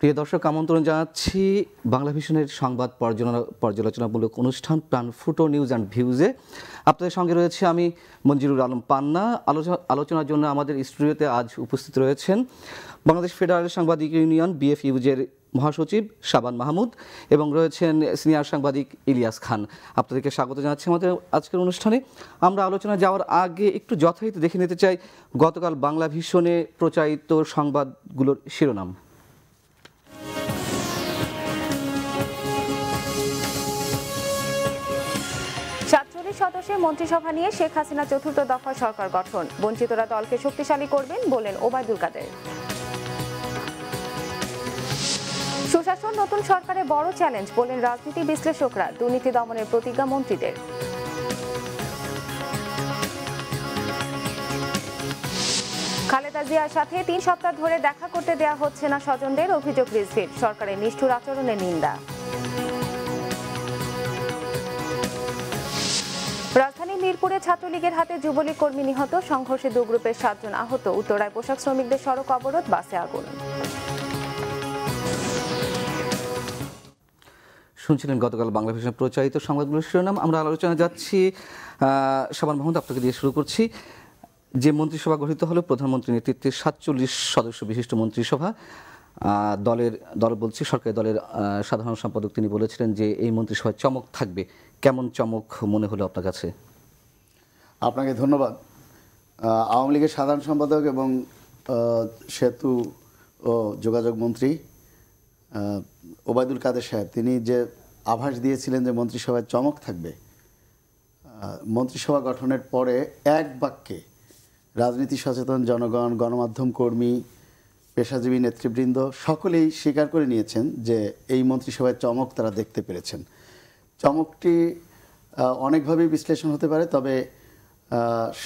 প্রিয় দর্শক, আমন্ত্রণ জানাচ্ছি বাংলা ভিশনের সংবাদ পর্যালোচনামূলক অনুষ্ঠান প্রাণ ফুটো নিউজ অ্যান্ড ভিউজে। আপনাদের সঙ্গে রয়েছে আমি মঞ্জিরুল আলম পান্না। আলোচনার জন্য আমাদের স্টুডিওতে আজ উপস্থিত রয়েছেন বাংলাদেশ ফেডারেল সাংবাদিক ইউনিয়ন বিএফইউজের মহাসচিব শাবান মাহমুদ এবং রয়েছেন সিনিয়র সাংবাদিক ইলিয়াস খান। আপনাদেরকে স্বাগত জানাচ্ছি আমাদের আজকের অনুষ্ঠানে। আমরা আলোচনা যাওয়ার আগে একটু যথারীতি দেখে নিতে চাই গতকাল বাংলা ভিশনে প্রচারিত সংবাদগুলোর শিরোনাম। সদস্যের মন্ত্রিসভা নিয়ে শেখ হাসিনা চতুর্থ দফা সরকার গঠন, বঞ্চিতরা দলকে শক্তিশালী করবেন বলেন ওবায়দুল কাদের। সুশাসন নতুন সরকারের বড় চ্যালেঞ্জ বলেন রাজনীতি বিশ্লেষকরা, দুর্নীতি দমনের প্রতিজ্ঞা মন্ত্রীদের। খালেদা জিয়ার সাথে 3 সপ্তাহ ধরে দেখা করতে দেওয়া হচ্ছে না স্বজনদের, অভিযোগ রিজভির, সরকারের নিষ্ঠুর আচরণের নিন্দা। রাজধানী মিরপুরে ছাত্রলীগের হাতে যুবলীগ কর্মী নিহত, সংঘর্ষে 2 গ্রুপের 7 জন আহত, উত্তরায় পোশাক শ্রমিকদের সড়ক অবরোধ, বাসে আগুন। শুনছিলেন গতকাল বাংলা ভিশনে প্রচারিত সংবাদগুলোর শিরোনাম। আমরা আলোচনা যাচ্ছি। শাবান মাহমুদ, আপনাকে দিয়ে শুরু করছি। যে মন্ত্রিসভা গঠিত হলো প্রধানমন্ত্রীর নেতৃত্বে 47 সদস্য বিশিষ্ট মন্ত্রিসভা, দল বলছি সরকারি দলের সাধারণ সম্পাদক তিনি বলেছিলেন যে এই মন্ত্রিসভায় চমক থাকবে। কেমন চমক মনে হলো আপনার কাছে? আপনাকে ধন্যবাদ। আওয়ামী লীগের সাধারণ সম্পাদক এবং সেতু ও যোগাযোগ মন্ত্রী ওবায়দুল কাদের সাহেব তিনি যে আভাস দিয়েছিলেন যে মন্ত্রিসভায় চমক থাকবে, মন্ত্রিসভা গঠনের পরে এক বাক্যে রাজনীতি সচেতন জনগণ, গণমাধ্যম কর্মী, পেশাজীবী নেতৃবৃন্দ সকলেই স্বীকার করে নিয়েছেন যে এই মন্ত্রিসভায় চমক তারা দেখতে পেরেছেন। চমকটি অনেকভাবেই বিশ্লেষণ হতে পারে, তবে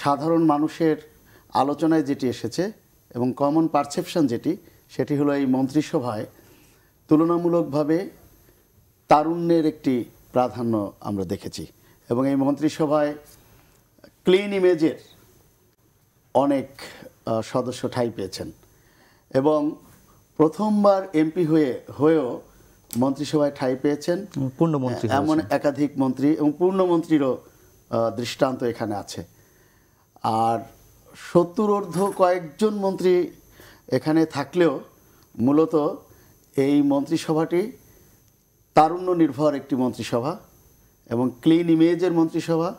সাধারণ মানুষের আলোচনায় যেটি এসেছে এবং কমন পারসেপশন সেটি হলো এই মন্ত্রিসভায় তুলনামূলকভাবে তারুণ্যের একটি প্রাধান্য আমরা দেখেছি এবং এই মন্ত্রিসভায় ক্লিন ইমেজের অনেক সদস্য ঠাঁই পেয়েছেন এবং প্রথমবার এমপি হয়েও মন্ত্রিসভায় ঠাঁই পেয়েছেন পূর্ণমন্ত্রী, এমন একাধিক মন্ত্রী এবং পূর্ণমন্ত্রীরও দৃষ্টান্ত এখানে আছে। আর 70 কয়েকজন মন্ত্রী এখানে থাকলেও মূলত এই মন্ত্রিসভাটি তারুণ্য নির্ভর একটি মন্ত্রিসভা এবং ক্লিন ইমেজের মন্ত্রিসভা,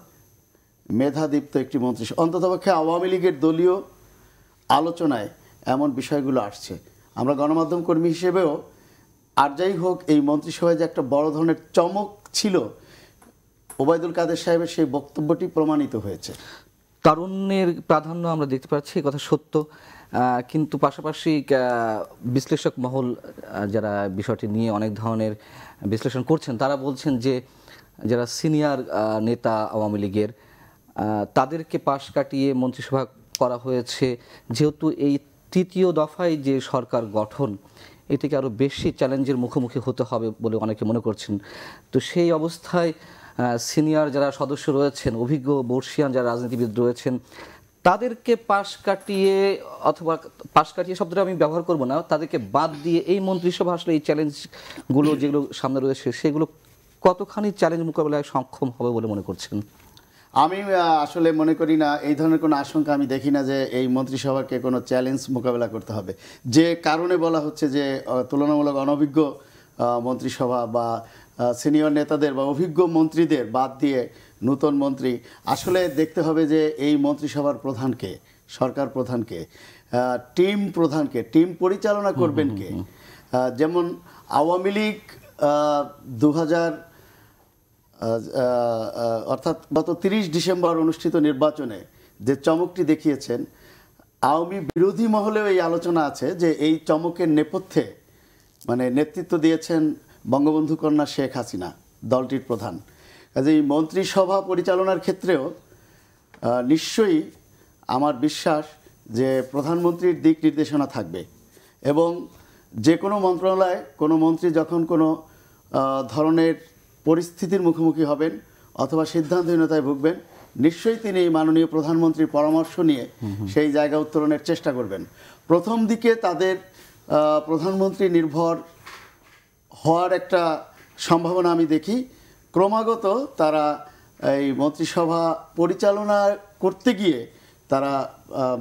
মেধাদীপ্ত একটি মন্ত্রিসভা। অন্ততপক্ষে আওয়ামী লীগের দলীয় আলোচনায় এমন বিষয়গুলো আসছে। আমরা গণমাধ্যম কর্মী হিসেবেও আর যাই হোক এই মন্ত্রিসভায় যে একটা বড় ধরনের চমক ছিল, ওবায়দুল কাদের সাহেবের সেই বক্তব্যটি প্রমাণিত হয়েছে। তারুণ্যের প্রাধান্য আমরা দেখতে পাচ্ছি, এই কথা সত্য, কিন্তু পাশাপাশি বিশ্লেষক মহল যারা বিষয়টি নিয়ে অনেক ধরনের বিশ্লেষণ করছেন তারা বলছেন যে যারা সিনিয়র নেতা আওয়ামী লীগের তাদেরকে পাশ কাটিয়ে মন্ত্রিসভা করা হয়েছে, যেহেতু এই 3য় দফায় যে সরকার গঠন এটিকে আরও বেশি চ্যালেঞ্জের মুখোমুখি হতে হবে বলে অনেকে মনে করছেন। তো সেই অবস্থায় সিনিয়র যারা সদস্য রয়েছেন, অভিজ্ঞ বর্ষিয়ান যারা রাজনীতিবিদ রয়েছেন, তাদেরকে পাশ কাটিয়ে অথবা পাশ কাটিয়ে শব্দটা আমি ব্যবহার করব না, তাদেরকে বাদ দিয়ে এই মন্ত্রিসভা আসলে এই চ্যালেঞ্জগুলো যেগুলো সামনে রয়েছে সেগুলো কতখানি চ্যালেঞ্জ মোকাবেলায় সক্ষম হবে বলে মনে করছেন? আমি আসলে মনে করি না, এই ধরনের কোনো আশঙ্কা আমি দেখি না যে এই মন্ত্রিসভাকে কোনো চ্যালেঞ্জ মোকাবেলা করতে হবে। যে কারণে বলা হচ্ছে যে তুলনামূলক অনভিজ্ঞ মন্ত্রিসভা বা সিনিয়র নেতাদের বা অভিজ্ঞ মন্ত্রীদের বাদ দিয়ে নতুন মন্ত্রী, আসলে দেখতে হবে যে এই মন্ত্রিসভার প্রধানকে, সরকার প্রধানকে, টিম প্রধানকে, টিম পরিচালনা করবেন কে। যেমন আওয়ামী লীগ 2000 অর্থাৎ গত 30 ডিসেম্বর অনুষ্ঠিত নির্বাচনে যে চমকটি দেখিয়েছেন, আওয়ামী বিরোধী মহলেও এই আলোচনা আছে যে এই চমকের নেপথ্যে মানে নেতৃত্ব দিয়েছেন বঙ্গবন্ধু কন্যা শেখ হাসিনা, দলটির প্রধান। কাজে এই মন্ত্রিসভা পরিচালনার ক্ষেত্রেও নিশ্চয়ই আমার বিশ্বাস যে প্রধানমন্ত্রীর দিক নির্দেশনা থাকবে এবং যে কোনো মন্ত্রণালয়ে কোনো মন্ত্রী যখন কোনো ধরনের পরিস্থিতির মুখোমুখি হবেন অথবা সিদ্ধান্তহীনতায় ভুগবেন, নিশ্চয়ই তিনি মাননীয় প্রধানমন্ত্রীর পরামর্শ নিয়ে সেই জায়গা উত্তরণের চেষ্টা করবেন। প্রথম দিকে তাদের প্রধানমন্ত্রী নির্ভর হওয়ার একটা সম্ভাবনা আমি দেখি। ক্রমাগত তারা এই মন্ত্রিসভা পরিচালনা করতে গিয়ে তারা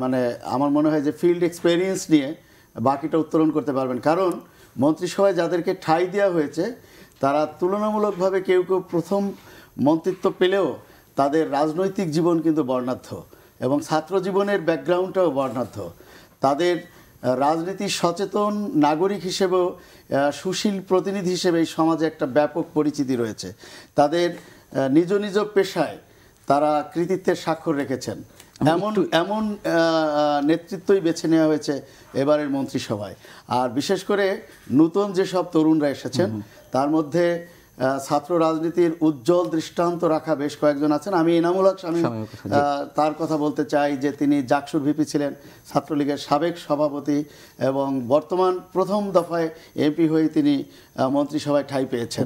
মানে আমার মনে হয় যে ফিল্ড এক্সপেরিয়েন্স নিয়ে বাকিটা উত্তোলন করতে পারবেন। কারণ মন্ত্রিসভায় যাদেরকে ঠাঁই দেওয়া হয়েছে তারা তুলনামূলকভাবে কেউ কেউ প্রথম মন্ত্রিত্ব পেলেও তাদের রাজনৈতিক জীবন কিন্তু বর্ণাঢ্য এবং ছাত্র জীবনের ব্যাকগ্রাউন্ডটাও বর্ণাঢ্য। তাদের রাজনীতি সচেতন নাগরিক হিসেবেও সুশীল প্রতিনিধি হিসেবে এই সমাজে একটা ব্যাপক পরিচিতি রয়েছে। তাদের নিজ নিজ পেশায় তারা কৃতিত্বের স্বাক্ষর রেখেছেন। এমন নেতৃত্বই বেছে নেওয়া হয়েছে এবারের মন্ত্রিসভায়। আর বিশেষ করে নতুন যেসব তরুণরা এসেছেন তার মধ্যে ছাত্র রাজনীতির উজ্জ্বল দৃষ্টান্ত রাখা বেশ কয়েকজন আছেন। আমি এনামুল হক শামীম তার কথা বলতে চাই যে তিনি জাকসুর ভিপি ছিলেন, ছাত্রলীগের সাবেক সভাপতি এবং বর্তমান প্রথম দফায় এমপি হয়ে তিনি মন্ত্রিসভায় ঠাঁই পেয়েছেন।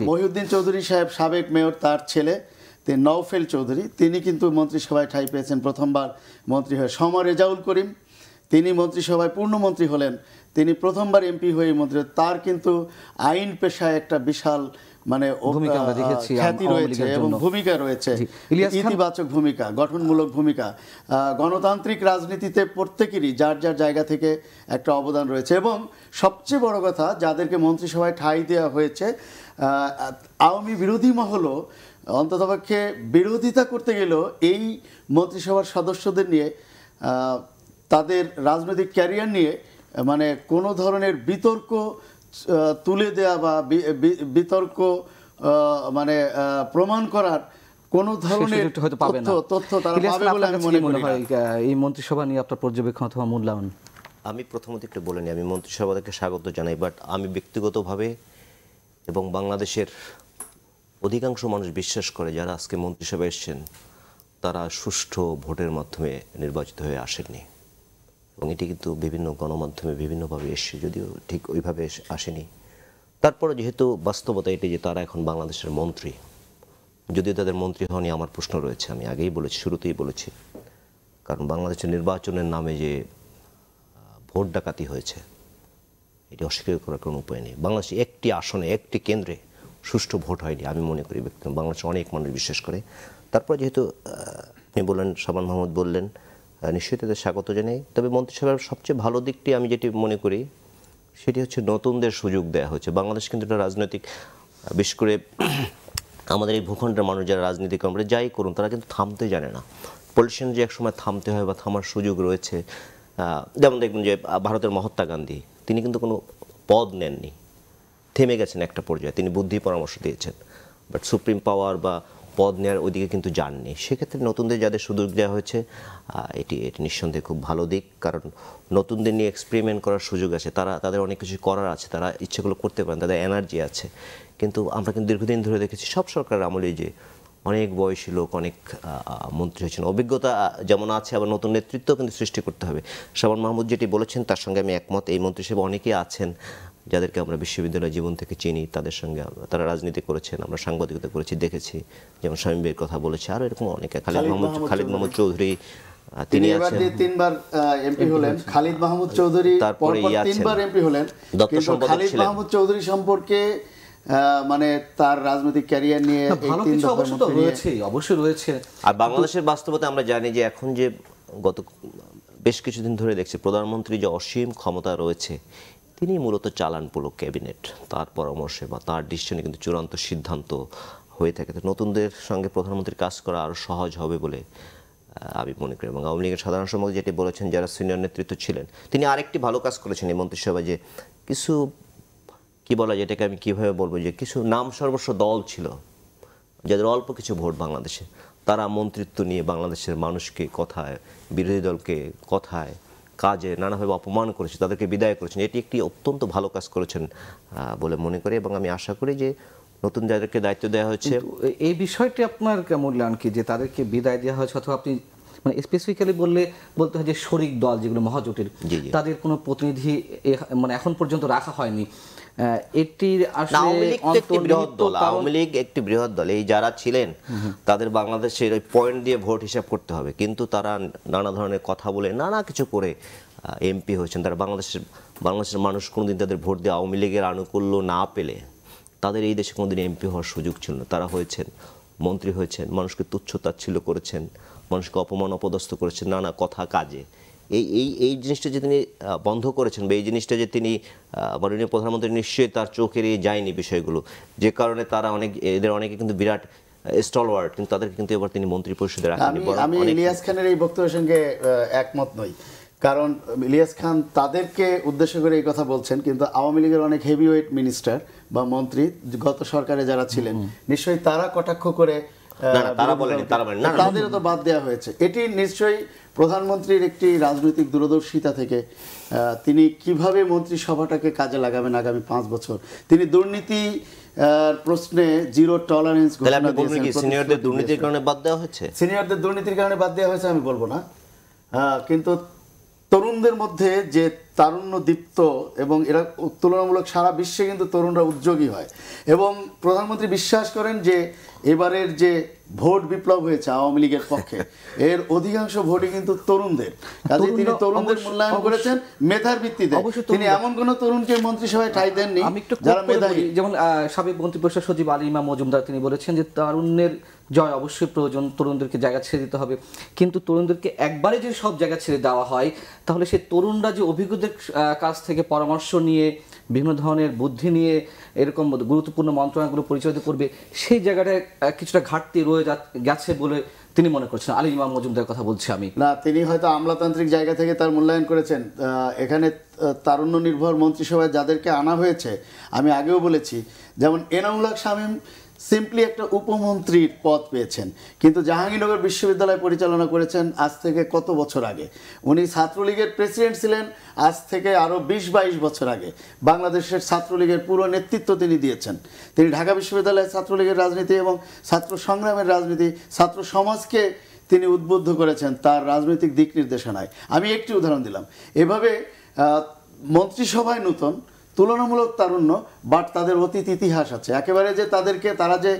মহিউদ্দিন চৌধুরী সাহেব সাবেক মেয়র, তার ছেলে তিনি নওফেল চৌধুরী, তিনি কিন্তু মন্ত্রিসভায় ঠাঁই পেয়েছেন প্রথমবার মন্ত্রী হয়ে। সমর রেজাউল করিম তিনি মন্ত্রিসভায় পূর্ণমন্ত্রী হলেন, তিনি প্রথমবার এমপি হয়ে মন্ত্রী। তার কিন্তু আইন পেশায় একটা বিশাল মানে খ্যাতি রয়েছে এবং ভূমিকা রয়েছে, ইতিবাচক ভূমিকা, গঠনমূলক ভূমিকা। গণতান্ত্রিক রাজনীতিতে প্রত্যেকেরই যার যার জায়গা থেকে একটা অবদান রয়েছে। এবং সবচেয়ে বড় কথা, যাদেরকে মন্ত্রিসভায় ঠাঁই দেওয়া হয়েছে আওয়ামী বিরোধী মহলও অন্ততপক্ষে বিরোধিতা করতে গেলেও এই মন্ত্রিসভার সদস্যদের নিয়ে তাদের রাজনৈতিক ক্যারিয়ার নিয়ে মানে কোনো ধরনের বিতর্ক তুলে দেয়া বা বিতর্ক মানে প্রমাণ করার কোনো ধরনের তথ্য তারা পাবে বলে আমি মনে করি। এই মন্ত্রিসভা নিয়ে আপনার পর্যবেক্ষণ অথবা মূল্যায়ন? আমি প্রথমত একটু বলে নিই, আমি মন্ত্রিসভাকে স্বাগত জানাই, বাট আমি ব্যক্তিগতভাবে এবং বাংলাদেশের অধিকাংশ মানুষ বিশ্বাস করে যারা আজকে মন্ত্রিসভায় এসেছেন তারা সুষ্ঠু ভোটের মাধ্যমে নির্বাচিত হয়ে আসেননি। এবং এটি কিন্তু বিভিন্ন গণমাধ্যমে বিভিন্নভাবে এসছে, যদিও ঠিক ওইভাবে আসেনি। তারপরে যেহেতু বাস্তবতা এটি যে তারা এখন বাংলাদেশের মন্ত্রী, যদিও তাদের মন্ত্রী হওয়া নিয়ে আমার প্রশ্ন রয়েছে, আমি আগেই বলেছি, শুরুতেই বলেছি। কারণ বাংলাদেশের নির্বাচনের নামে যে ভোট ডাকাতি হয়েছে এটি অস্বীকার করার কোনো উপায় নেই। বাংলাদেশে একটি আসনে একটি কেন্দ্রে সুষ্ঠু ভোট হয়নি আমি মনে করি ব্যক্তি, বাংলাদেশে অনেক মানুষ বিশ্বাস করে। তারপর যেহেতু আপনি বললেন, শাবান মাহমুদ বললেন, নিশ্চয়ই তাদের স্বাগত জানাই। তবে মন্ত্রিসভার সবচেয়ে ভালো দিকটি আমি যেটি মনে করি সেটি হচ্ছে নতুনদের সুযোগ দেওয়া হচ্ছে। বাংলাদেশ কিন্তু একটা রাজনৈতিক, বিশেষ করে আমাদের এই ভূখণ্ডের মানুষ যারা রাজনীতি করেন যাই করুন তারা কিন্তু থামতে জানে না। পলিটিশিয়ান যে একসময় থামতে হয় বা থামার সুযোগ রয়েছে, যেমন দেখবেন যে ভারতের মহাত্মা গান্ধী, তিনি কিন্তু কোনো পদ নেননি, থেমে গেছেন একটা পর্যায়ে, তিনি বুদ্ধি পরামর্শ দিয়েছেন, বাট সুপ্রিম পাওয়ার বা পদ নেওয়ার ওইদিকে কিন্তু যাননি। সেক্ষেত্রে নতুনদের যাদের সুযোগ দেওয়া হয়েছে এটি নিঃসন্দেহে খুব ভালো দিক। কারণ নতুনদের নিয়ে এক্সপেরিমেন্ট করার সুযোগ আছে, তাদের অনেক কিছু করার আছে, তারা ইচ্ছেগুলো করতে পারেন, তাদের এনার্জি আছে। কিন্তু আমরা কিন্তু দীর্ঘদিন ধরে দেখেছি সব সরকার আমলে যে অনেক বয়সী লোক অনেক মন্ত্রী হয়েছেন, অভিজ্ঞতা যেমন আছে আবার নতুন নেতৃত্ব কিন্তু সৃষ্টি করতে হবে। শাবান মাহমুদ যেটি বলেছেন তার সঙ্গে আমি একমত। এই মন্ত্রিসভা অনেকেই আছেন যাদেরকে আমরা বিশ্ববিদ্যালয় জীবন থেকে চিনি, তাদের সঙ্গে তারা রাজনীতি করেছেন, আমরা সাংবাদিকতা করেছি, দেখেছি, যেমন শামীম ভাইয়ের কথা বলেছে, আরও এরকম অনেকে, খালিদ মাহমুদ চৌধুরী তিনি আছেন, 3বার এমপি হলেন। খালিদ মাহমুদ চৌধুরী তারপরে 3বার এমপি হলেন। কিন্তু খালিদ মাহমুদ চৌধুরী সম্পর্কে মানে তার রাজনৈতিক ক্যারিয়ার নিয়ে অবশ্যই রয়েছে। আর বাংলাদেশের বাস্তবতা আমরা জানি যে এখন যে গত বেশ কিছুদিন ধরে দেখছি প্রধানমন্ত্রী যে অসীম ক্ষমতা রয়েছে, তিনি মূলত চালান পুরো ক্যাবিনেট, তার পরামর্শে বা তার ডিসিশনে কিন্তু চূড়ান্ত সিদ্ধান্ত হয়ে থাকে। তো নতুনদের সঙ্গে প্রধানমন্ত্রীর কাজ করা আরও সহজ হবে বলে আমি মনে করি। এবং আওয়ামী লীগের সাধারণ সম্পাদক যেটি বলেছেন, যারা সিনিয়র নেতৃত্ব ছিলেন, তিনি আরেকটি ভালো কাজ করেছেন এই মন্ত্রিসভায়, যে কিছু কি বলা, যেটাকে আমি কীভাবে বলবো, যে কিছু নাম সর্বস্ব দল ছিল যাদের অল্প কিছু ভোট বাংলাদেশে, তারা মন্ত্রিত্ব নিয়ে বাংলাদেশের মানুষকে কথায়, বিরোধী দলকে কথায়, কাজে নানাভাবে অপমান করেছে, তাদেরকে বিদায় করেছেন। এটি একটি অত্যন্ত ভালো কাজ করেছেন বলে মনে করি। এবং আমি আশা করি যে নতুন যাদেরকে দায়িত্ব দেওয়া হয়েছে, এই বিষয়টি আপনার মূল্যায়ন কি, যে তাদেরকে বিদায় দেওয়া হয়েছে, অথবা আপনি মানে স্পেসিফিক্যালি বলতে হয় যে শরিক দল যেগুলো মহাজোটের, তাদের কোনো প্রতিনিধি মানে এখন পর্যন্ত রাখা হয়নি? এটির আওয়ামী লীগ একটি বৃহৎ দল, এই যারা ছিলেন তাদের বাংলাদেশের ওই পয়েন্ট দিয়ে ভোট হিসাব করতে হবে, কিন্তু তারা নানা ধরনের কথা বলে নানা কিছু করে এমপি হয়েছেন, তারা বাংলাদেশের মানুষ কোনোদিন তাদের ভোট দিয়ে আওয়ামী লীগের আনুকূল্য না পেলে তাদের এই দেশে কোনোদিন এমপি হওয়ার সুযোগ ছিল না। তারা হয়েছেন, মন্ত্রী হয়েছেন, মানুষকে তুচ্ছ তাচ্ছিল্য করেছেন, মানুষকে অপমান অপদস্থ করেছেন নানা কথা কাজে। এই জিনিসটা যে তিনি বন্ধ করেছেন, বা এই জিনিসটা যে তিনি মাননীয় প্রধানমন্ত্রী নিশ্চয়ই তার চোখের যায়নি বিষয়গুলো, যে কারণে তারা এদের অনেকে কিন্তু বিরাট স্টলওয়ার্ড, কিন্তু তাদেরকে কিন্তু এবার তিনি মন্ত্রী পরিষদে রাখেননি। আমি ইলিয়াস খানের এই বক্তব্যের সঙ্গে একমত নই, কারণ ইলিয়াস খান তাদেরকে উদ্দেশ্য করে এই কথা বলছেন, কিন্তু আওয়ামী লীগের অনেক হেভিওয়েট মিনিস্টার বা মন্ত্রী গত সরকারে যারা ছিলেন নিশ্চয়ই তারা কটাক্ষ করে তাদেরও তো বাদ দেওয়া হয়েছে। এটি নিশ্চয়ই প্রধানমন্ত্রীর একটি রাজনৈতিক দূরদর্শিতা থেকে তিনি কিভাবে মন্ত্রিসভাটাকে কাজে লাগাবেন আগামী 5 বছর। তিনি দুর্নীতি প্রশ্নে জিরো টলারেন্স ঘোষণা দিয়েছেন। সিনিয়রদের দুর্নীতির কারণে বাদ দেওয়া হয়েছে, সিনিয়রদের দুর্নীতির কারণে বাদ দেওয়া হয়েছে আমি বলবো না, কিন্তু তরুণদের মধ্যে যে তারুণ্য দীপ্ত, এবং এরা তুলনামূলক সারা বিশ্বে কিন্তু তরুণরা উদ্যোগী হয়, এবং প্রধানমন্ত্রী বিশ্বাস করেন যে এবারের যে ভোট বিপ্লব হয়েছে আওয়ামী লীগের পক্ষে এর অধিকাংশ ভোটই কিন্তু তরুণদের। কাজে তিনি তরুণদের মূল্যায়ন করেছেন মেধার ভিত্তিতে। তিনি এমন কোন তরুণকে মন্ত্রিসভায় ঠাঁই দেননি যারা মেধাবী। যেমন সাবেক মন্ত্রিপরিষদ সচিব আলী ইমাম মজুমদার তিনি বলেছেন যে তারুণ্যের জয় অবশ্যই প্রয়োজন, তরুণদেরকে জায়গা ছেড়ে দিতে হবে, কিন্তু তরুণদেরকে একবারে যদি সব জায়গা ছেড়ে দেওয়া হয় তাহলে সেই তরুণরা যে অভিজ্ঞদের কাছ থেকে পরামর্শ নিয়ে বিভিন্ন ধরনের বুদ্ধি নিয়ে এরকম গুরুত্বপূর্ণ মন্ত্রণালয়গুলো পরিচালিত করবে, সেই জায়গাটায় কিছুটা ঘাটতি রয়ে গেছে বলে তিনি মনে করছেন। আলী ইমাম মজুমদারের কথা বলছি আমি। না, তিনি হয়তো আমলাতান্ত্রিক জায়গা থেকে তার মূল্যায়ন করেছেন। এখানে তারুণ্য নির্ভর মন্ত্রিসভায় যাদেরকে আনা হয়েছে আমি আগেও বলেছি, যেমন এনামুল হক শামীম সিম্পলি একটা উপমন্ত্রীর পদ পেয়েছেন, কিন্তু জাহাঙ্গীরনগর বিশ্ববিদ্যালয় পরিচালনা করেছেন আজ থেকে কত বছর আগে। উনি ছাত্রলীগের প্রেসিডেন্ট ছিলেন আজ থেকে আরও 20-22 বছর আগে। বাংলাদেশের ছাত্রলীগের পুরো নেতৃত্ব তিনি দিয়েছেন। তিনি ঢাকা বিশ্ববিদ্যালয়ের ছাত্রলীগের রাজনীতি এবং ছাত্র সংগ্রামের রাজনীতি, ছাত্র সমাজকে তিনি উদ্বুদ্ধ করেছেন তার রাজনৈতিক দিক নির্দেশনায়। আমি একটি উদাহরণ দিলাম। এভাবে মন্ত্রিসভায় নতুন তুলনামূলক তারুণ্য, বাট তাদের অতীত ইতিহাস আছে একেবারে, যে তাদেরকে তারা যে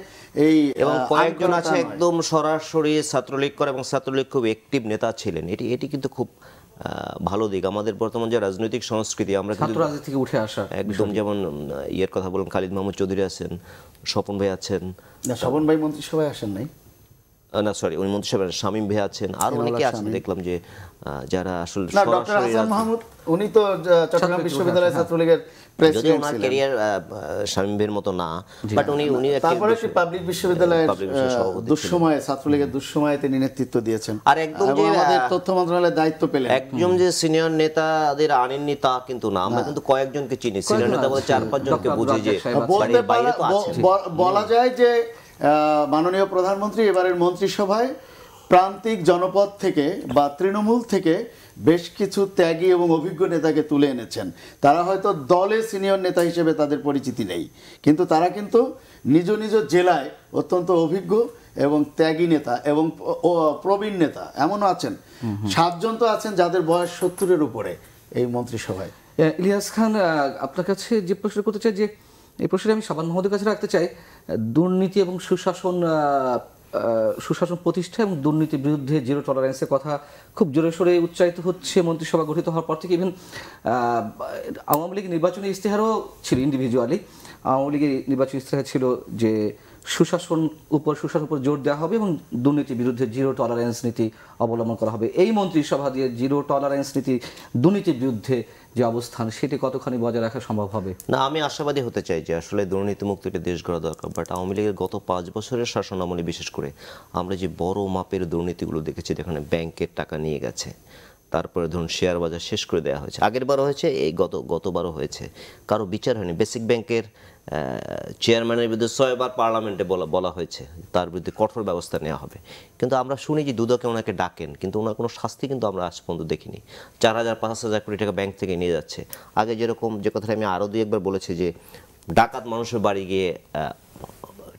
এই এবং কয়েকজন আছে একদম সরাসরি ছাত্রলীগ করে এবং ছাত্রলীগ খুব অ্যাক্টিভ নেতা ছিলেন। এটি কিন্তু খুব ভালো দিক আমাদের বর্তমান যে রাজনৈতিক সংস্কৃতি। আমরা ছাত্র রাজনীতি থেকে উঠে আসা একদম, যেমন ইয়ের কথা বললাম, খালিদ মাহমুদ চৌধুরী আছেন, স্বপন ভাই আছেন। স্বপন ভাই মন্ত্রিসভায় আসেন নাই, না সরি, উনি মন্ত্রিসভায় শামীম ভাই আছেন, আর অনেকে আছেন দেখলাম যে যারা আসলে ডক্টর হাসান মাহমুদ, উনি তো চট্টগ্রাম বিশ্ববিদ্যালয়ের ছাত্রলীগের প্রেসিডেন্ট ছিলেন। ক্যারিয়ার শামীম ভাইয়ের মতো না, বাট উনি তারপরে পাবলিক বিশ্ববিদ্যালয়ের দুঃসময়ে, ছাত্রলীগের দুঃসময়ে তিনি নেতৃত্ব দিয়েছেন, আর একদম যে আমাদের তথ্য মন্ত্রণালয়ের দায়িত্ব পেলেন। একজন যে সিনিয়র নেতাদের আনেননি তা কিন্তু না, আমরা কিন্তু কয়েকজনকে চিনি সিনিয়র নেতা বলে 4-5 জনকে বুঝি যে বাইরে তো আছে। বলা যায় যে মাননীয় প্রধানমন্ত্রী এবারের মন্ত্রিসভায় প্রান্তিক জনপদ থেকে বা তৃণমূল থেকে বেশ কিছু ত্যাগী এবং অভিজ্ঞ নেতাকে তুলে এনেছেন। তারা হয়তো দলে সিনিয়র নেতা হিসেবে তাদের পরিচিতি নেই, কিন্তু তারা কিন্তু নিজ নিজ জেলায় অত্যন্ত অভিজ্ঞ এবং ত্যাগী নেতা এবং প্রবীণ নেতা এমনও আছেন। 7 জন তো আছেন যাদের বয়স 70-এর উপরে এই মন্ত্রিসভায়। ইলিয়াস খান, আপনার কাছে যে প্রশ্ন করতে চাই, যে এই প্রশ্নটা আমি শাবান মাহমুদের কাছে রাখতে চাই। দুর্নীতি এবং সুশাসন প্রতিষ্ঠা এবং দুর্নীতির বিরুদ্ধে জিরো টলারেন্সের কথা খুব জোরে সোরে উচ্চারিত হচ্ছে মন্ত্রিসভা গঠিত হওয়ার পর থেকে। ইভেন আওয়ামী লীগের নির্বাচনী ইশতেহারও ছিল, ইন্ডিভিজুয়ালি আওয়ামী লীগের নির্বাচনী ইশতেহার ছিল যে সুশাসন উপর জোর দেওয়া হবে এবং দুর্নীতির বিরুদ্ধে জিরো টলারেন্স নীতি অবলম্বন করা হবে। এই মন্ত্রিসভা দিয়ে জিরো টলারেন্স নীতি, দুর্নীতির বিরুদ্ধে যে অবস্থান, সেটি কতখানি বজায় রাখা সম্ভব হবে? না, আমি আশাবাদী হতে চাই যে আসলে দুর্নীতিমুক্ত একটি দেশ গড়া দরকার। বাট আওয়ামী লীগের গত 5 বছরের শাসনামলে বিশেষ করে আমরা যে বড় মাপের দুর্নীতিগুলো দেখেছি, যেখানে ব্যাংকের টাকা নিয়ে গেছে, তারপরে ধরুন শেয়ার বাজার শেষ করে দেওয়া হয়েছে, আগের বারও হয়েছে, এই গতবারও হয়েছে, কারো বিচার হয়নি। বেসিক ব্যাংকের চেয়ারম্যানের বিরুদ্ধে 6 বার পার্লামেন্টে বলা হয়েছে তার বিরুদ্ধে কঠোর ব্যবস্থা নেওয়া হবে, কিন্তু আমরা শুনি যে দুদকে ওনাকে ডাকেন, কিন্তু ওনার কোনো শাস্তি কিন্তু আমরা আজ পর্যন্ত দেখিনি। 4,000-5,000 কোটি টাকা ব্যাংক থেকে নিয়ে যাচ্ছে। আগে যেরকম, যে কথাটা আমি আরও 2-1 বার বলেছি, যে ডাকাত মানুষের বাড়ি গিয়ে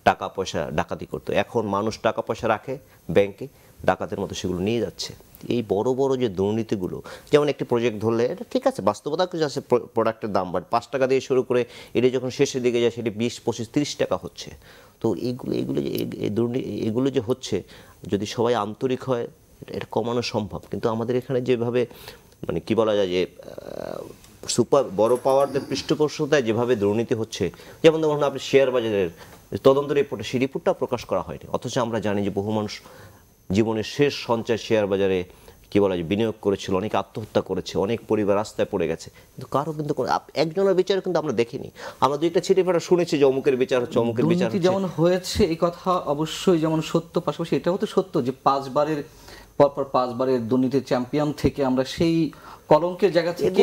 টাকা পয়সা ডাকাতি করতো, এখন মানুষ টাকা পয়সা রাখে ব্যাংকে, ডাকাতের মতো সেগুলো নিয়ে যাচ্ছে। এই বড় বড় যে দুর্নীতিগুলো, যেমন একটি প্রজেক্ট ধরলে এটা ঠিক আছে, বাস্তবতা কিছু আছে, প্রোডাক্টের দাম বাট 5 টাকা দিয়ে শুরু করে এটা যখন শেষের দিকে যায় সেটি 20, 25, 30 টাকা হচ্ছে। তো এগুলো যে হচ্ছে, যদি সবাই আন্তরিক হয় এটা কমানো সম্ভব। কিন্তু আমাদের এখানে যেভাবে মানে কি বলা যায় যে সুপার বড় পাওয়ারদের পৃষ্ঠপোষকতায় যেভাবে দুর্নীতি হচ্ছে, যেমন ধরুন আপনি শেয়ার বাজারের তদন্ত রিপোর্টে সেই রিপোর্টটা প্রকাশ করা হয়নি, অথচ আমরা জানি যে বহু মানুষ জীবনের শেষ সঞ্চয় শেয়ার বাজারে কি বলা যায় বিনিয়োগ করেছিল, অনেক আত্মহত্যা করেছে, অনেক পরিবার রাস্তায় পড়ে গেছে, কিন্তু কারো কিন্তু একজনের বিচার কিন্তু আমরা দেখিনি। আমরা দুইটা ছিটে ফেটা শুনেছি যে অমুকের বিচার হচ্ছে, অমুকের বিচার দুর্নীতি হচ্ছে। যেমন হয়েছে এই কথা অবশ্যই যেমন সত্য, পাশাপাশি এটাও তো সত্য যে পরপর 5 বারের দুর্নীতির চ্যাম্পিয়ন থেকে আমরা সেই কলঙ্কের জায়গা থেকে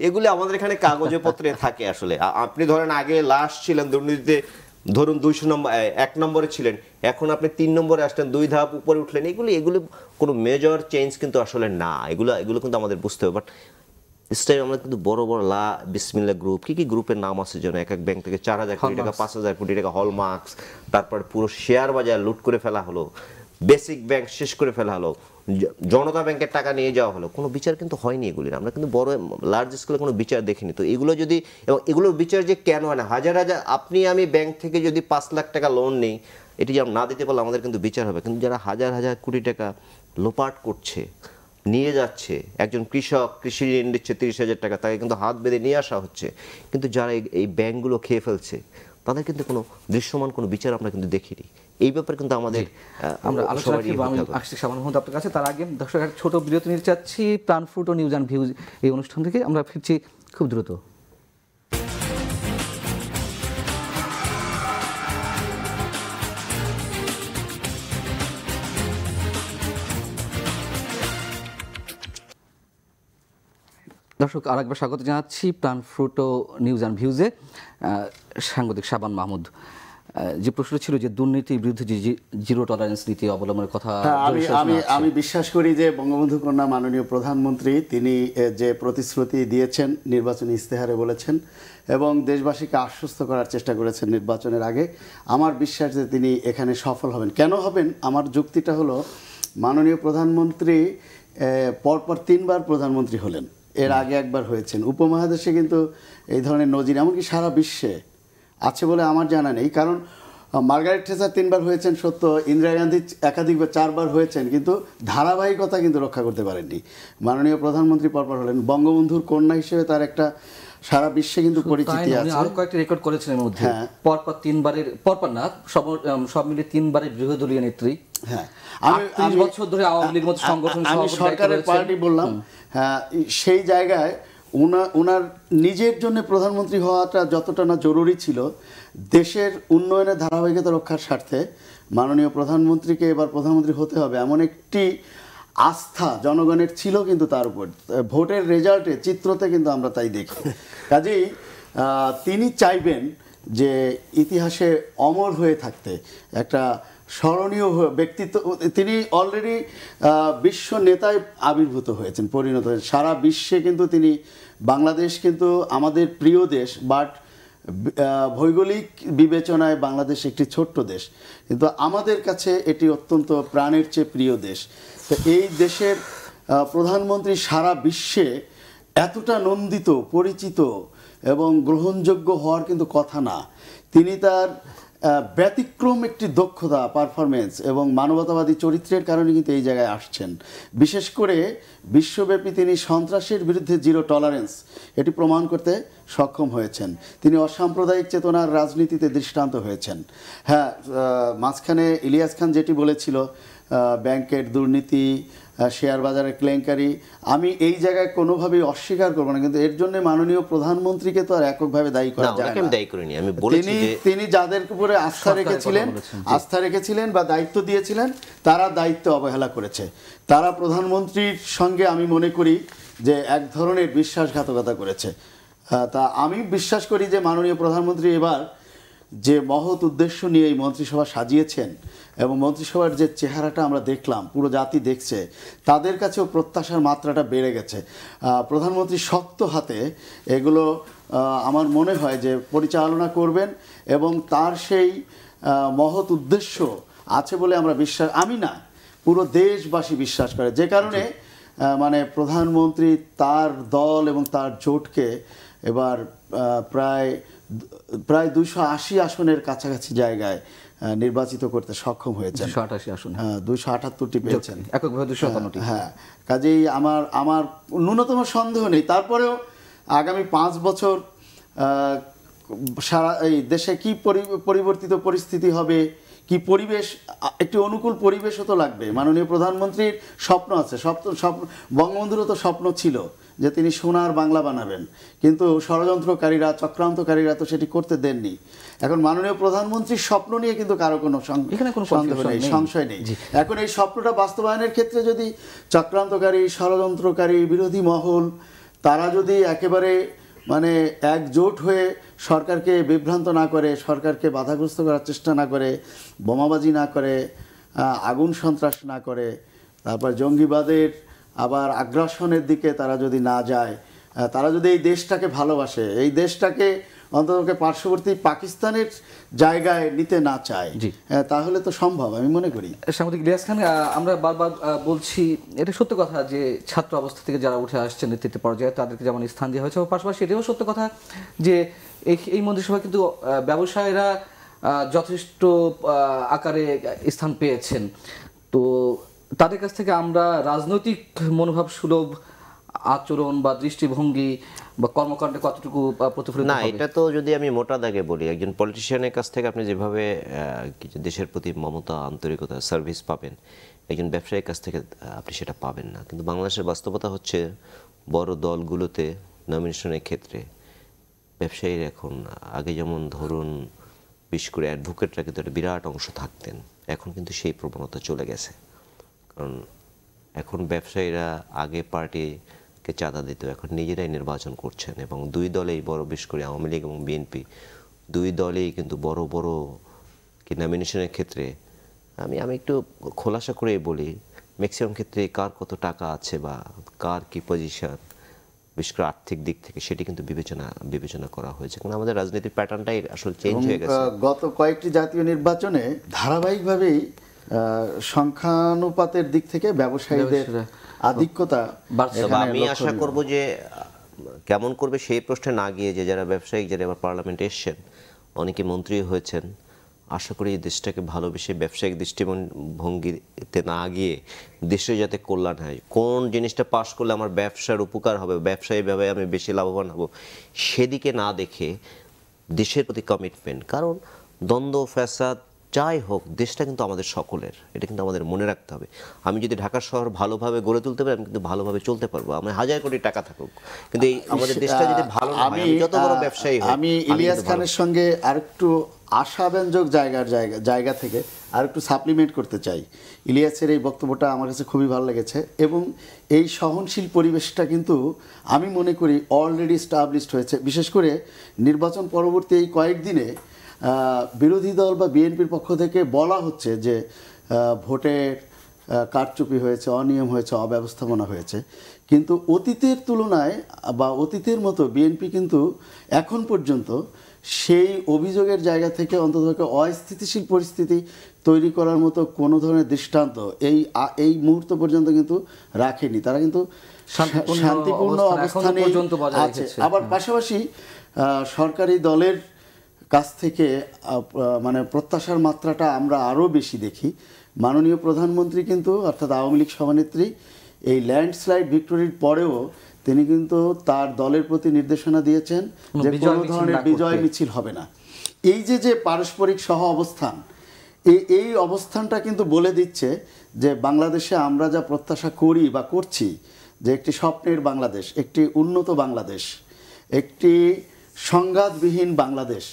এগুলি আমাদের এখানে কাগজে পত্রে থাকে আসলে। আপনি ধরেন আগে লাস্ট ছিলেন দুর্নীতিতে, ধরুন 200 নম্বর 1 নম্বরে ছিলেন, এখন আপনি 3 নম্বরে আসলেন, 2 ধাপ উপরে উঠলেন, এগুলি কোনো মেজর চেঞ্জ কিন্তু আসলে না। এগুলো কিন্তু আমাদের বুঝতে হবে। বাট দিস টাইম আমরা কিন্তু বড় বড় বিসমিল্লাহ গ্রুপ, কি গ্রুপের নাম আছে যেন, এক ব্যাংক থেকে 4,000 কোটি টাকা, 5,000 কোটি টাকা হলমার্কস, তারপর পুরো শেয়ার বাজার লুট করে ফেলা হলো, বেসিক ব্যাংক শেষ করে ফেলা হলো, জনতা ব্যাংকের টাকা নিয়ে যাওয়া হলো, কোনো বিচার কিন্তু হয়নি এগুলির। আমরা কিন্তু বড় লার্জ স্কেলে কোনো বিচার দেখিনি। তো এগুলো যদি, এবং এগুলোর বিচার যে কেন হয় না, হাজার হাজার আপনি আমি ব্যাংক থেকে যদি 5 লাখ টাকা লোন নিই, এটি যে না দিতে পারলে আমাদের কিন্তু বিচার হবে, কিন্তু যারা হাজার হাজার কোটি টাকা লোপাট করছে, নিয়ে যাচ্ছে, একজন কৃষক কৃষি ঋণ দিচ্ছে 30,000 টাকা, তাকে কিন্তু হাত বেঁধে নিয়ে আসা হচ্ছে, কিন্তু যারা এই ব্যাংকগুলো খেয়ে ফেলছে তাদের কিন্তু কোনো দৃশ্যমান কোনো বিচার আমরা কিন্তু দেখিনি। এই ব্যাপারে কিন্তু আমাদের আমরা আলোচনা করব। আমি আসছি সাবান মোহাম্মদ আপনার কাছে, তার আগে দর্শক একটা ছোট বিরতি নিতে চাচ্ছি প্রাণ ফুড ও নিউজ অ্যান্ড ভিউজ এই অনুষ্ঠান থেকে। আমরা ফিরছি খুব দ্রুত। দর্শক আরেকবার স্বাগত জানাচ্ছি প্রাণ ফ্রুট ও নিউজ অ্যান্ড ভিউজে। সাংবাদিক শাবান মাহমুদ, যে প্রশ্ন ছিল যে দুর্নীতির বিরুদ্ধে যে জিরো টলারেন্স নীতি অবলম্বনের কথা, আমি বিশ্বাস করি যে বঙ্গবন্ধু কন্যা মাননীয় প্রধানমন্ত্রী তিনি যে প্রতিশ্রুতি দিয়েছেন নির্বাচনী ইস্তেহারে বলেছেন এবং দেশবাসীকে আশ্বস্ত করার চেষ্টা করেছেন নির্বাচনের আগে, আমার বিশ্বাস যে তিনি এখানে সফল হবেন। কেন হবেন? আমার যুক্তিটা হলো, মাননীয় প্রধানমন্ত্রী পরপর 3 বার প্রধানমন্ত্রী হলেন, এর আগে একবার হয়েছেন। উপমহাদেশে কিন্তু এই ধরনের নজির এমনকি সারা বিশ্বে আছে বলে আমার জানা নেই। কারণ মার্গারেট থেচার 3 বার হয়েছেন সত্য, ইন্দিরা গান্ধী একাধিকবার 4 বার হয়েছেন, কিন্তু ধারাবাহিকতা কিন্তু রক্ষা করতে পারেননি। মাননীয় প্রধানমন্ত্রী পরপর হলেন, বঙ্গবন্ধুর কন্যা হিসেবে তার একটা সারা বিশ্বে কিন্তু পরিচিতি আছে। আরো কয়েকটি রেকর্ড করেছেন এর মধ্যে, পরপর 3 বারের, পরপর না সব মিলে 3 বারের গৃহদলীয় নেত্রী। হ্যাঁ, 30 বছর ধরে আওয়ামী লীগের মতো সংগঠন, আমি সরকারের পার্টি বললাম, হ্যাঁ, সেই জায়গায় ওনার নিজের জন্য প্রধানমন্ত্রী হওয়াটা যতটা না জরুরি ছিল, দেশের উন্নয়নের ধারাবাহিকতা রক্ষার স্বার্থে মাননীয় প্রধানমন্ত্রীকে এবার প্রধানমন্ত্রী হতে হবে এমন একটি আস্থা জনগণের ছিল কিন্তু তার উপর। ভোটের রেজাল্টে চিত্রতে কিন্তু আমরা তাই দেখি। কাজেই তিনি চাইবেন যে ইতিহাসে অমর হয়ে থাকতে, একটা স্মরণীয় ব্যক্তিত্ব। তিনি অলরেডি বিশ্ব নেতায় আবির্ভূত হয়েছেন, পরিণত হয়েছেন। সারা বিশ্বে কিন্তু তিনি, বাংলাদেশ কিন্তু আমাদের প্রিয় দেশ, বাট ভৌগোলিক বিবেচনায় বাংলাদেশ একটি ছোট্ট দেশ, কিন্তু আমাদের কাছে এটি অত্যন্ত প্রাণের চেয়ে প্রিয় দেশ। তো এই দেশের প্রধানমন্ত্রী সারা বিশ্বে এতটা নন্দিত, পরিচিত এবং গ্রহণযোগ্য হওয়ার কিন্তু কথা না। তিনি তার ব্যতিক্রম একটি দক্ষতা, পারফরমেন্স এবং মানবতাবাদী চরিত্রের কারণে কিন্তু এই জায়গায় আসছেন। বিশেষ করে বিশ্বব্যাপী তিনি সন্ত্রাসের বিরুদ্ধে জিরো টলারেন্স এটি প্রমাণ করতে সক্ষম হয়েছেন। তিনি অসাম্প্রদায়িক চেতনার রাজনীতিতে দৃষ্টান্ত হয়েছেন। হ্যাঁ, মাঝখানে ইলিয়াস খান যেটি বলেছিল, ব্যাংকের দুর্নীতি, শেয়ার বাজারের কেলেঙ্কারি, আমি এই জায়গায় কোনোভাবেই অস্বীকার করব না, কিন্তু এর জন্য মাননীয় প্রধানমন্ত্রীকে তো আর এককভাবে দায়ী করা যায় না। তিনি যাদের উপরে আস্থা রেখেছিলেন বা দায়িত্ব দিয়েছিলেন, তারা দায়িত্ব অবহেলা করেছে। তারা প্রধানমন্ত্রীর সঙ্গে আমি মনে করি যে এক ধরনের বিশ্বাসঘাতকতা করেছে। তা আমি বিশ্বাস করি যে মাননীয় প্রধানমন্ত্রী এবার যে মহৎ উদ্দেশ্য নিয়ে এই মন্ত্রিসভা সাজিয়েছেন এবং মন্ত্রিসভার যে চেহারাটা আমরা দেখলাম, পুরো জাতি দেখছে, তাদের কাছেও প্রত্যাশার মাত্রাটা বেড়ে গেছে। প্রধানমন্ত্রী শক্ত হাতে এগুলো আমার মনে হয় যে পরিচালনা করবেন এবং তার সেই মহৎ উদ্দেশ্য আছে বলে আমরা বিশ্বাস, আমি না, পুরো দেশবাসী বিশ্বাস করে। যে কারণে মানে প্রধানমন্ত্রী তার দল এবং তার জোটকে এবার প্রায় 280 আসনের কাছাকাছি জায়গায় নির্বাচিত করতে সক্ষম হয়েছেন। 288 আসন, 278টি পেয়েছেন, এককভাবে 257টি। হ্যাঁ, কাজেই আমার ন্যূনতম সন্দেহ নেই। তারপরেও আগামী 5 বছর সারা এই দেশে কি পরিবর্তিত পরিস্থিতি হবে, কি পরিবেশ, একটি অনুকূল পরিবেশও তো লাগবে। মাননীয় প্রধানমন্ত্রীর স্বপ্ন আছে, স্বপ্ন বঙ্গবন্ধুরও তো স্বপ্ন ছিল যে তিনি সোনার বাংলা বানাবেন, কিন্তু ষড়যন্ত্রকারীরা, চক্রান্তকারীরা তো সেটি করতে দেননি। এখন মাননীয় প্রধানমন্ত্রীর স্বপ্ন নিয়ে কিন্তু কারো কোনো সন্দেহ নেই, সংশয় নেই। এখন এই স্বপ্নটা বাস্তবায়নের ক্ষেত্রে যদি চক্রান্তকারী, ষড়যন্ত্রকারী, বিরোধী মহল তারা যদি একেবারে মানে একজোট হয়ে সরকারকে বিভ্রান্ত না করে, সরকারকে বাধাগ্রস্ত করার চেষ্টা না করে, বোমাবাজি না করে, আগুন সন্ত্রাস না করে, তারপর জঙ্গিবাদের আবার আগ্রাসনের দিকে তারা যদি না যায়, তারা যদি এই দেশটাকে ভালোবাসে, এই দেশটাকে অন্তত পার্শ্ববর্তী পাকিস্তানের জায়গায় নিতে না চায়, তাহলে তো সম্ভব আমি মনে করি। সাংবাদিক ইলিয়াস খান, আমরা বারবার বলছি এটা সত্য কথা যে ছাত্র অবস্থা থেকে যারা উঠে আসছে নেতৃত্ব পর্যায়ে তাদেরকে যেমন স্থান দেওয়া হয়েছে, পাশাপাশি এটাও সত্য কথা যে এই মন্ত্রিসভা কিন্তু ব্যবসায়ীরা যথেষ্ট আকারে স্থান পেয়েছেন। তো তাদের কাছ থেকে আমরা রাজনৈতিক মনোভাব সুলভ আচরণ বা দৃষ্টিভঙ্গি বা কর্মকাণ্ডে কতটুকু প্রতিফলিত না, এটা তো যদি আমি মোটা দাগে বলি, একজন পলিটিশিয়ানের কাছ থেকে আপনি যেভাবে দেশের প্রতি মমতা, আন্তরিকতা, সার্ভিস পাবেন, একজন ব্যবসায়ীর কাছ থেকে আপনি সেটা পাবেন না। কিন্তু বাংলাদেশের বাস্তবতা হচ্ছে বড় দলগুলোতে নমিনেশনের ক্ষেত্রে ব্যবসায়ীর এখন আগে যেমন ধরুন বিশেষ করে অ্যাডভোকেটরা কিন্তু একটা বিরাট অংশ থাকতেন, এখন কিন্তু সেই প্রবণতা চলে গেছে। কারণ এখন ব্যবসায়ীরা আগে পার্টিকে চাঁদা দিত, এখন নিজেরাই নির্বাচন করছেন এবং দুই দলেই বড়, বিশেষ করে আওয়ামী লীগ এবং বিএনপি দুই দলেই কিন্তু বড় বড় কি নমিনেশনের ক্ষেত্রে আমি একটু খোলাসা করেই বলি, ম্যাক্সিমাম ক্ষেত্রে কার কত টাকা আছে বা কার কি পজিশন, বিশেষ করে আর্থিক দিক থেকে সেটি কিন্তু বিবেচনা করা হয়েছে। কারণ আমাদের রাজনীতির প্যাটার্নটাই আসলে চেঞ্জ হয়ে গেছে। গত কয়েকটি জাতীয় নির্বাচনে ধারাবাহিকভাবেই সংখ্যানুপাতের দিক থেকে ব্যবসায়ীদের আধিক্যতা আমি আশা করব যে কেমন করবে সেই প্রশ্নে না গিয়ে যে যারা ব্যবসায়িক, যারা এবার পার্লামেন্টে এসছেন, অনেকে মন্ত্রী হয়েছেন, আশা করি এই দেশটাকে ভালোবেসে ব্যবসায়িক দৃষ্টিভঙ্গিতে না গিয়ে দেশের যাতে কল্যাণ হয়, কোন জিনিসটা পাস করলে আমার ব্যবসার উপকার হবে, ব্যবসায়ীভাবে আমি বেশি লাভবান হব, সেদিকে না দেখে দেশের প্রতি কমিটমেন্ট। কারণ দ্বন্দ্ব, ফ্যাসাদ যাই হোক, দেশটা কিন্তু আমাদের সকলের, এটা কিন্তু আমাদের মনে রাখতে হবে। আমি যদি ঢাকা শহর ভালোভাবে গড়ে তুলতে পারি, আমি কিন্তু ভালোভাবে চলতে পারবো। আমার 1000 কোটি টাকা থাকুক, কিন্তু এই আমাদের দেশটা যদি ভালো না হয়, আমি যত বড় ব্যবসায়ী হই, আমি ইলিয়াস খানের সঙ্গে আরেকটু আশাব্যঞ্জক জায়গা থেকে আরেকটু সাপ্লিমেন্ট করতে চাই। ইলিয়াসের এই বক্তব্যটা আমার কাছে খুবই ভালো লেগেছে এবং এই সহনশীল পরিবেশটা কিন্তু আমি মনে করি অলরেডি স্টাবলিশড হয়েছে। বিশেষ করে নির্বাচন পরবর্তী এই কয়েকদিনে বিরোধী দল বা বিএনপির পক্ষ থেকে বলা হচ্ছে যে ভোটের কারচুপি হয়েছে, অনিয়ম হয়েছে, অব্যবস্থাপনা হয়েছে, কিন্তু অতীতের তুলনায় বা অতীতের মতো বিএনপি কিন্তু এখন পর্যন্ত সেই অভিযোগের জায়গা থেকে অন্তত অস্থিতিশীল পরিস্থিতি তৈরি করার মতো কোনো ধরনের দৃষ্টান্ত এই মুহূর্ত পর্যন্ত কিন্তু রাখেনি। তারা কিন্তু শান্তিপূর্ণ অবস্থানে আছে। আবার পাশাপাশি সরকারি দলের কাছ থেকে মানে প্রত্যাশার মাত্রাটা আমরা আরও বেশি দেখি। মাননীয় প্রধানমন্ত্রী কিন্তু, অর্থাৎ আওয়ামী লীগ সভানেত্রী, এই ল্যান্ডস্লাইড ভিক্টোরির পরেও তিনি কিন্তু তার দলের প্রতি নির্দেশনা দিয়েছেন যে কোনো ধরনের বিজয় মিছিল হবে না। এই যে পারস্পরিক সহ অবস্থান, এই অবস্থানটা কিন্তু বলে দিচ্ছে যে বাংলাদেশে আমরা যা প্রত্যাশা করি বা করছি, যে একটি স্বপ্নের বাংলাদেশ, একটি উন্নত বাংলাদেশ, একটি সংঘাতবিহীন বাংলাদেশ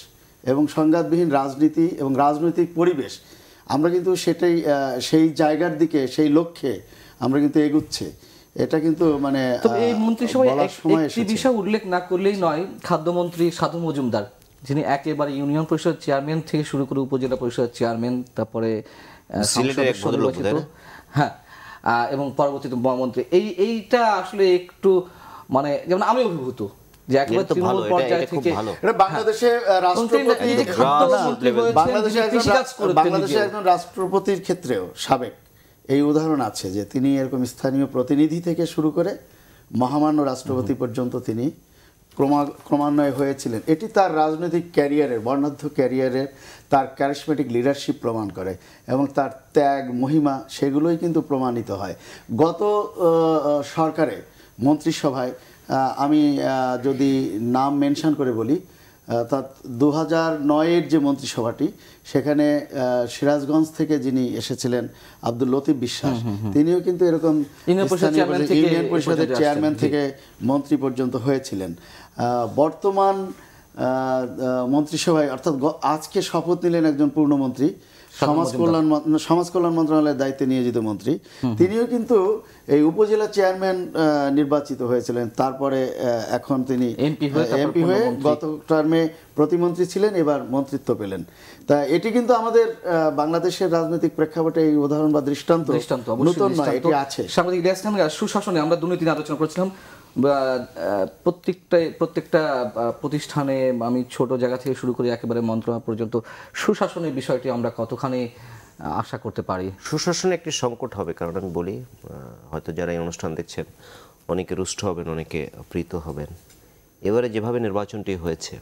এবং সংঘাতবিহীন রাজনীতি এবং রাজনৈতিক পরিবেশ, আমরা কিন্তু সেটাই সেই জায়গার দিকে, সেই লক্ষ্যে আমরা কিন্তু এগুচ্ছে। এটা কিন্তু মানে এই মন্ত্রিসভায় একটি বিষয় উল্লেখ না করলেই নয়, খাদ্যমন্ত্রী সাধু মজুমদার, যিনি একেবারে ইউনিয়ন পরিষদ চেয়ারম্যান থেকে শুরু করে উপজেলা পরিষদ চেয়ারম্যান, তারপরে হ্যাঁ, এবং পরবর্তীতে মহামন্ত্রী, এইটা আসলে একটু মানে যেমন আমি অভিভূত যে একেবারে তৃণমূল পর্যায় থেকে বাংলাদেশে একজন রাষ্ট্রপতির ক্ষেত্রেও সাবেক এই উদাহরণ আছে যে তিনি এরকম স্থানীয় প্রতিনিধি থেকে শুরু করে মহামান্য রাষ্ট্রপতি পর্যন্ত তিনি ক্রমান্বয়ে হয়েছিলেন, এটি তার রাজনৈতিক ক্যারিয়ারের, বর্ণাঢ্য ক্যারিয়ারের তার ক্যারিসমেটিক লিডারশিপ প্রমাণ করে এবং তার ত্যাগ মহিমা সেগুলোই কিন্তু প্রমাণিত হয়। গত সরকারে মন্ত্রিসভায় আমি যদি নাম মেনশন করে বলি, অর্থাৎ 2009-এর যে মন্ত্রিসভাটি, সেখানে সিরাজগঞ্জ থেকে যিনি এসেছিলেন আব্দুল লতিফ বিশ্বাস, তিনিও কিন্তু এরকম ইউনিয়ন পরিষদের চেয়ারম্যান থেকে মন্ত্রী পর্যন্ত হয়েছিলেন। বর্তমান মন্ত্রিসভায় অর্থাৎ আজকে শপথ নিলেন একজন পূর্ণমন্ত্রী, সমাজ কল্যাণ মন্ত্রণালয়ের দায়িত্বে নিয়োজিত মন্ত্রী, তিনিও কিন্তু এই উপজেলা চেয়ারম্যান নির্বাচিত হয়েছিলেন। তারপরে এখন তিনি এমপি হয়ে গত টার্মে প্রতিমন্ত্রী ছিলেন, এবার মন্ত্রিত্ব পেলেন। তা এটি কিন্তু আমাদের বাংলাদেশের রাজনৈতিক প্রেক্ষাপটে এই উদাহরণ বা দৃষ্টান্ত নতুন নয়, এটি আছে। সাংবাদিক ইলিয়াস খান, সুশাসনে আমরা দুর্নীতি নিয়ে আলোচনা করছিলাম। প্রত্যেকটা প্রতিষ্ঠানে, আমি ছোট জায়গা থেকে শুরু করি একেবারে মন্ত্রণালয় পর্যন্ত, সুশাসনের বিষয়টি আমরা কতখানি আশা করতে পারি? সুশাসনে একটি সংকট হবে, কারণ আমি বলি, হয়তো যারা এই অনুষ্ঠান দেখছেন অনেকে রুষ্ট হবেন, অনেকে প্রীত হবেন। এবারে যেভাবে নির্বাচনটি হয়েছে,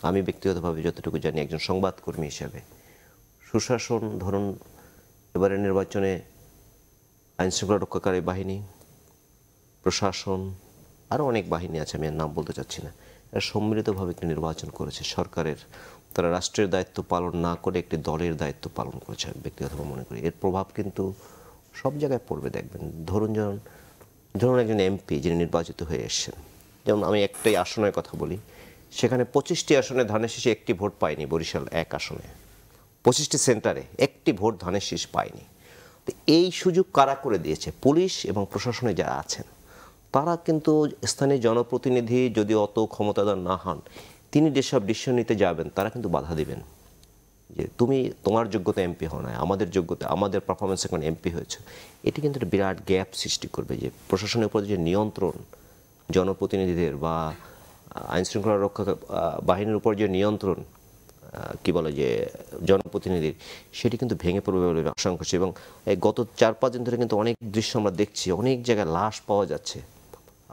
আমি ব্যক্তিগতভাবে যতটুকু জানি একজন সংবাদকর্মী হিসেবে, সুশাসন ধরুন এবারে নির্বাচনে আইনশৃঙ্খলা রক্ষাকারী বাহিনী, প্রশাসন, আরও অনেক বাহিনী আছে, আমি এর নাম বলতে চাচ্ছি না, এরা সম্মিলিতভাবে একটি নির্বাচন করেছে সরকারের। তারা রাষ্ট্রের দায়িত্ব পালন না করে একটি দলের দায়িত্ব পালন করেছে। আমি ব্যক্তিগতভাবে মনে করি এর প্রভাব কিন্তু সব জায়গায় পড়বে। দেখবেন ধরুন একজন এমপি যিনি নির্বাচিত হয়ে এসেছেন, যেমন আমি একটাই আসনের কথা বলি, সেখানে 25টি আসনে ধানের শীষে একটি ভোট পায়নি। বরিশাল 1 আসনে 25টি সেন্টারে একটি ভোট ধানের শীষ পায়নি। তো এই সুযোগ কারা করে দিয়েছে? পুলিশ এবং প্রশাসনে যারা আছেন তারা কিন্তু স্থানীয় জনপ্রতিনিধি যদি অত ক্ষমতাধর না হন, তিনি যেসব ডিসিশন নিতে যাবেন তারা কিন্তু বাধা দিবেন যে তোমার যোগ্যতা এমপি হও না, আমাদের যোগ্যতা, আমাদের পারফরমেন্স এখন এমপি হয়েছে। এটি কিন্তু একটা বিরাট গ্যাপ সৃষ্টি করবে, যে প্রশাসনের উপর যে নিয়ন্ত্রণ জনপ্রতিনিধিদের বা আইনশৃঙ্খলা রক্ষা বাহিনীর উপর যে নিয়ন্ত্রণ কি বলে যে জনপ্রতিনিধির, সেটি কিন্তু ভেঙে পড়বে বলে আশঙ্কা করছে। এবং এই গত 4-5 দিন ধরে কিন্তু অনেক দৃশ্য আমরা দেখছি, অনেক জায়গায় লাশ পাওয়া যাচ্ছে।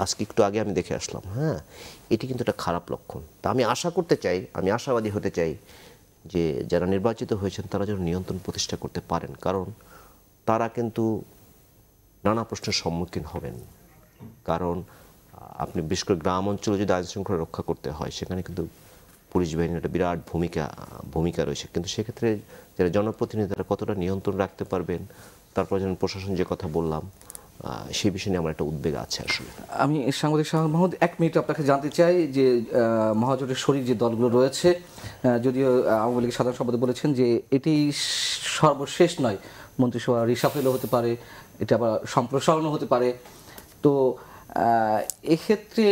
আজকে একটু আগে আমি দেখে আসলাম। হ্যাঁ, এটি কিন্তু একটা খারাপ লক্ষণ। তা আমি আশা করতে চাই, আমি আশাবাদী হতে চাই যে যারা নির্বাচিত হয়েছেন তারা যেন নিয়ন্ত্রণ প্রতিষ্ঠা করতে পারেন, কারণ তারা কিন্তু নানা প্রশ্নের সম্মুখীন হবেন। কারণ আপনি বিশেষ করে গ্রাম অঞ্চলে যদি আইন শৃঙ্খলা রক্ষা করতে হয়, সেখানে কিন্তু পুলিশ বাহিনীর একটা বিরাট ভূমিকা রয়েছে। কিন্তু সেক্ষেত্রে যারা জনপ্রতিনিধি তারা কতটা নিয়ন্ত্রণ রাখতে পারবেন, তারপর যেন প্রশাসন যে কথা বললাম, সেই বিষয় নিয়ে আমার একটা উদ্বেগ আছে। আসলে আমি সাংবাদিক শাহ মাহমুদ 1 মিনিট আপনাকে জানতে চাই যে মহাজোটের শরিক যে দলগুলো রয়েছে, যদিও আওয়ামী লীগের সাধারণ সম্পাদক বলেছেন যে এটি সর্বশেষ নয়, মন্ত্রিসভা রিসাফেলও হতে পারে, এটা আবার সম্প্রসারণও হতে পারে। তো এক্ষেত্রে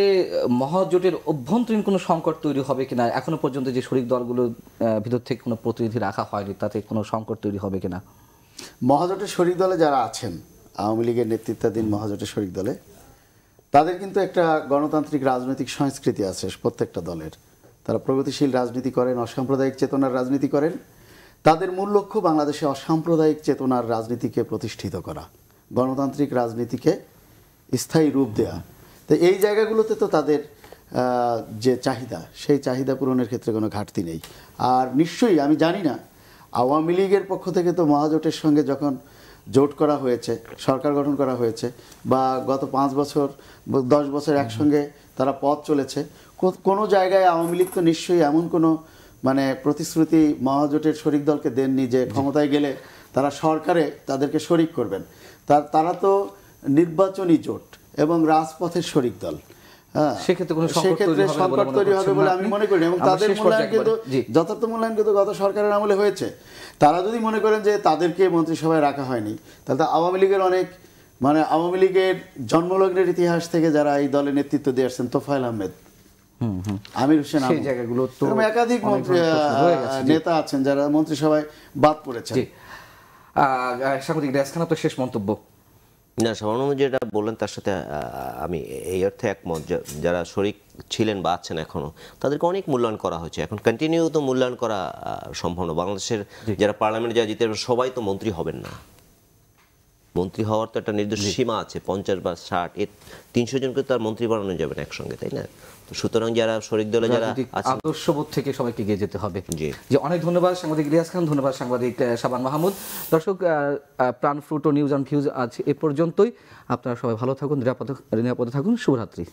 মহাজোটের অভ্যন্তরীণ কোনো সংকট তৈরি হবে কিনা? এখনো পর্যন্ত যে শরিক দলগুলোর ভিতর থেকে কোনো প্রতিনিধি রাখা হয়নি, তাতে কোনো সংকট তৈরি হবে কিনা? মহাজোটের শরিক দলে যারা আছেন, আওয়ামী লীগের নেতৃত্বাধীন মহাজোটের শরিক দলে, তাদের কিন্তু একটা গণতান্ত্রিক রাজনৈতিক সংস্কৃতি আছে প্রত্যেকটা দলের। তারা প্রগতিশীল রাজনীতি করেন, অসাম্প্রদায়িক চেতনার রাজনীতি করেন। তাদের মূল লক্ষ্য বাংলাদেশে অসাম্প্রদায়িক চেতনার রাজনীতিকে প্রতিষ্ঠিত করা, গণতান্ত্রিক রাজনীতিকে স্থায়ী রূপ দেয়া। তো এই জায়গাগুলোতে তো তাদের যে চাহিদা, সেই চাহিদা পূরণের ক্ষেত্রে কোনো ঘাটতি নেই। আর নিশ্চয়ই আমি জানি না, আওয়ামী লীগের পক্ষ থেকে তো মহাজোটের সঙ্গে যখন জোট করা হয়েছে, সরকার গঠন করা হয়েছে, বা গত 5 বছর 10 বছর একসঙ্গে তারা পথ চলেছে, কোনো জায়গায় আওয়ামী লীগ তো নিশ্চয়ই এমন কোনো প্রতিশ্রুতি মহাজোটের শরিক দলকে দেননি যে ক্ষমতায় গেলে তারা সরকারে তাদেরকে শরিক করবেন। তারা তো নির্বাচনী জোট এবং রাজপথের শরিক দল। সেক্ষেত্রে সংকট তৈরি হবে বলে আমি মনে করি। এবং তাদের মূল্যায়ন কিন্তু যথার্থ মূল্যায়ন কিন্তু গত সরকারের আমলে হয়েছে। তারা যদি মনে করেন যে তাদেরকে মন্ত্রিসভায় রাখা হয়নি, তাহলে আওয়ামী লীগের অনেক আওয়ামী লীগের জন্মলগ্নের ইতিহাস থেকে যারা এই দলে নেতৃত্ব দিয়ে আসছেন, তোফায়েল আহমেদ, আমির হোসেন, একাধিক নেতা আছেন যারা মন্ত্রিসভায় বাদ পড়েছেন। সাংবাদিক ইলিয়াস খান, আপনার শেষ মন্তব্য। না, সামান্য যেটা বললেন তার সাথে আমি এই অর্থে একমত। যারা শরিক ছিলেন বা আছেন এখনো, তাদেরকে অনেক মূল্যায়ন করা হয়েছে। এখন কন্টিনিউ তো মূল্যায়ন করা সম্ভব না। বাংলাদেশের যারা পার্লামেন্টে যারা জিতে সবাই তো মন্ত্রী হবেন না। মন্ত্রী হওয়ার তো একটা নির্দিষ্ট সীমা আছে, 50 বা 60, 300 জনকে তো আর মন্ত্রী বানানো যাবে না একসঙ্গে, তাই না? তো সুতরাং যারা শরিক দলে যারা রাজনৈতিক আছেন, আদর্শবোধ থেকে সবাইকে এগিয়ে যেতে হবে। জি। যে অনেক ধন্যবাদ সাংবাদিক ইলিয়াস খান, ধন্যবাদ সাংবাদিক শাবান মাহমুদ। দর্শক, প্রাণ ফ্রুট ও নিউজ অ্যান্ড ভিউজ আজ এ পর্যন্তই। আপনারা সবাই ভালো থাকুন, নিরাপদে থাকুন। শুভরাত্রি।